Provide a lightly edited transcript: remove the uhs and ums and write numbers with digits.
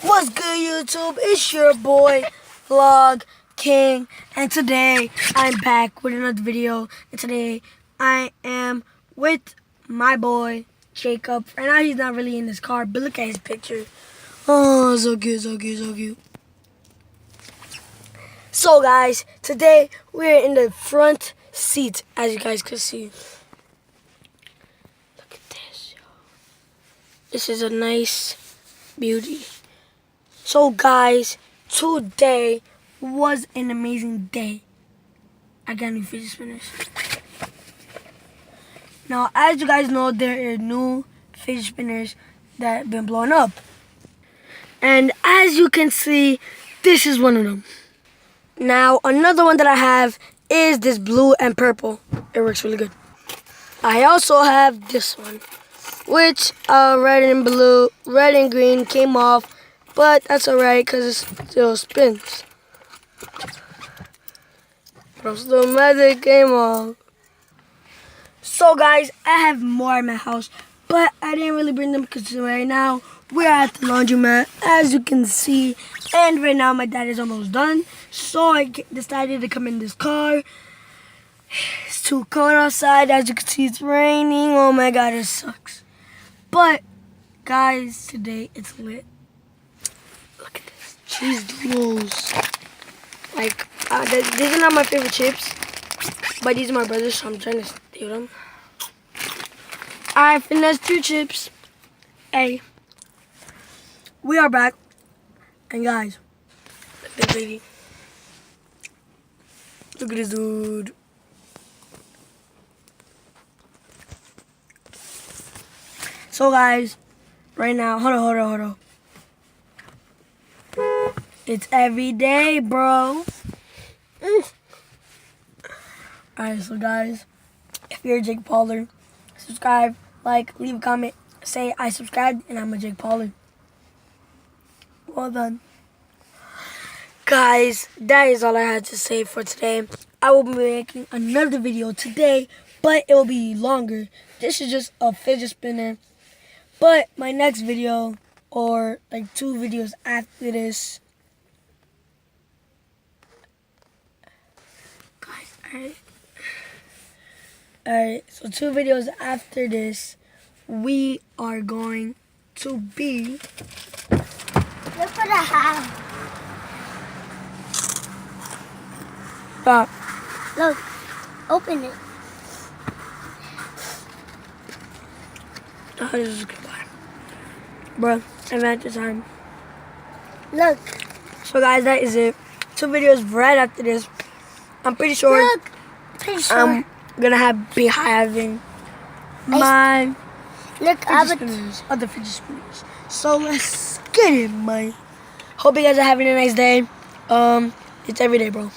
What's good, YouTube? It's your boy, Vlog King, and today I'm back with another video. And today I am with my boy, Jacob. Right now he's not really in his car, but look at his picture. Oh, so cute, so cute, so cute. So guys, today we're in the front seat, as you guys can see. Look at this, yo. This is a nice beauty. So guys, today was an amazing day. I got new fidget spinners. Now, as you guys know, there are new fidget spinners that have been blowing up. And as you can see, this is one of them. Now, another one that I have is this blue and purple. It works really good. I also have this one, which red and green came off. But that's alright because it still spins. The magic came off. So guys, I have more in my house, but I didn't really bring them because right now we're at the laundromat, as you can see. And right now my dad is almost done. So I decided to come in this car. It's too cold outside. As you can see, it's raining. Oh my god, it sucks. But guys, today it's lit. Look at this. Cheese doodles. Like, these are not my favorite chips, but these are my brother's, so I'm trying to steal them. I finessed 2 chips. Hey. We are back. And guys, look at this baby. Look at this dude. So guys, right now, hold on. It's every day, bro. Alright, so guys, if you're Jake Pauler, subscribe, like, leave a comment, say I subscribed and I'm a Jake Pauler. Well done. Guys, that is all I had to say for today. I will be making another video today, but it will be longer. This is just a fidget spinner. But my next video, or like 2 videos after this, Alright, so 2 videos after this, we are going to be... Look what I have. Stop. Look, open it. Oh, this is goodbye. Bro, I'm at the time. Look. So guys, that is it. 2 videos right after this. I'm pretty sure... Look. I'm gonna be having my other fidget spinners. So let's get it, man. Hope you guys are having a nice day. It's every day, bro.